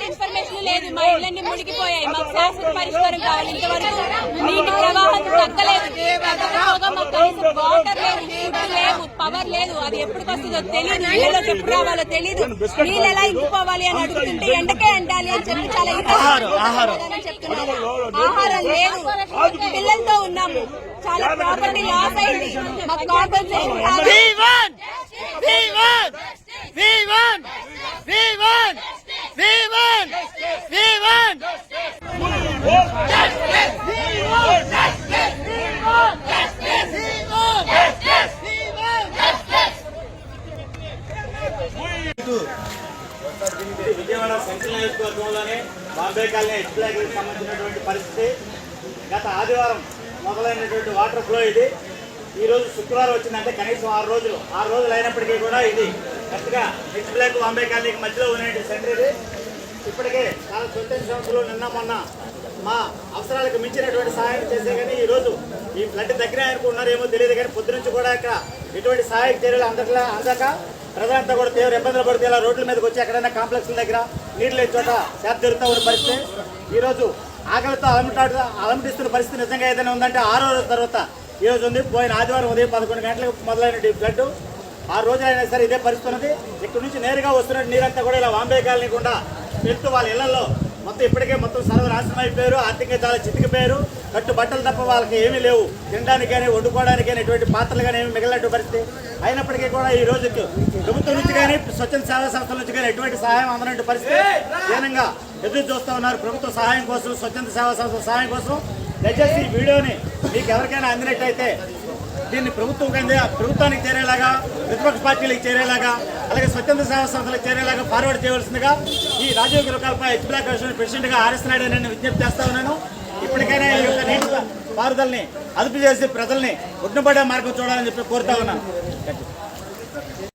Information లేదు. మా ఇళ్ళన్ని మునిగిపోయాయి. మాకు శాశ్వత పరిష్కారం కావాలి. ఇంతవరకు నీటి ప్రవాహం తగ్గలేదు. మాకు వాటర్ లేదు, ఫుడ్ లేదు, పవర్ లేదు. అది ఎప్పటికి వస్తుందో తెలియదు. నీళ్ళలోకి ఎప్పుడు రావాలో తెలియదు. నీళ్ళు ఎలా ఇంకిపోవాలి అని అడుగుతుంటే ఎండకే ఎండాలి అని చెప్పి చాలా చెప్తున్నారు. ఆహారం లేదు. పిల్లలతో ఉన్నాము. చాలా ప్రాపర్టీ లాస్ అయింది. మాకు కాంపెన్సేషన్ విజయవాడ సెంట్రల్ నియోజకవర్గంలోనే బాంబే కాలనీ ఎక్స్ప్లాగ్కి సంబంధించినటువంటి పరిస్థితి. గత ఆదివారం మొదలైనటువంటి వాటర్ ఫ్లో ఇది. ఈరోజు శుక్రవారం వచ్చిందంటే కనీసం 6 రోజులు అయినప్పటికీ కూడా ఇది కరెక్ట్గా ఎక్స్ప్లాగ్ బాంబే కాలనీకి మధ్యలో ఉన్నటువంటి సెంటర్ ఇది. ఇప్పటికే చాలా స్వచ్ఛంద సంస్థలు నిన్న మొన్న మా అవసరాలకు మించినటువంటి సహాయం చేసే కానీ ఈరోజు ఈ ఫ్లడ్ దగ్గర అనుకున్నారేమో తెలియదు కానీ పొద్దు నుంచి కూడా ఇక్కడ ఎటువంటి సహాయక చర్యలు అందక ప్రజలంతా కూడా తీవ్ర ఇబ్బందులు పడితే ఇలా రోడ్ల మీదకి వచ్చి ఎక్కడైనా కాంప్లెక్స్ల దగ్గర నీళ్ళు లేని చోట సేద తీరుతూ ఉన్న పరిస్థితి. ఈరోజు ఆకలితో అలమటిస్తున్న పరిస్థితి నిజంగా ఏదైనా ఉందంటే 6వ రోజు తర్వాత ఈరోజు ఉంది. పోయిన ఆదివారం ఉదయం 11 గంటలకు మొదలైన ఫ్లడ్ 6 రోజులైనా సరే ఇదే పరిస్థితి ఉన్నది. ఇక్కడ నుంచి నేరుగా వస్తున్న నీరంతా కూడా ఇలా బాంబే కాలనీ గుండా వెళ్తూ వాళ్ళ ఇళ్లలో మొత్తం సర్వనాశనం అయిపోయారు. ఆర్థికంగా చాలా చితికిపోయారు. కట్టు బట్టలు తప్ప వాళ్ళకి ఏమీ లేవు. తినడానికి కానీ వండుకోవడానికి కానీ ఎటువంటి పాత్రలు కానీ ఏమి మిగిలినట్టు పరిస్థితి. అయినప్పటికీ కూడా ఈ రోజుకి ప్రభుత్వం నుంచి కానీ స్వచ్ఛంద సేవా సంస్థల నుంచి కానీ ఎటువంటి సహాయం అందనట్టు పరిస్థితి దీనంగా ఎదురు చూస్తూ ఉన్నారు. ప్రభుత్వ సహాయం కోసం, స్వచ్ఛంద సేవా సంస్థల సహాయం కోసం. దయచేసి ఈ వీడియోని మీకు ఎవరికైనా అందినట్టయితే దీన్ని ప్రభుత్వానికి చేరేలాగా, ప్రతిపక్ష పార్టీలకు చేరేలాగా, అలాగే స్వచ్ఛంద సేవా సంస్థలకు చేరేలాగా ఫార్వర్డ్ చేయవలసిందిగా ఈ రాజీవ్ గృహకల్ప ఎక్స్ప్లాగ్ ప్రెసిడెంట్గా ఆర్ఎస్ నాయుడు నేను విజ్ఞప్తి చేస్తా ఉన్నాను. ఇప్పటికైనా ఈ యొక్క నీటి పారుదలని అదుపు చేసి ప్రజల్ని ఒడ్డుపడే మార్గం చూడాలని చెప్పి కోరుతా ఉన్నాను.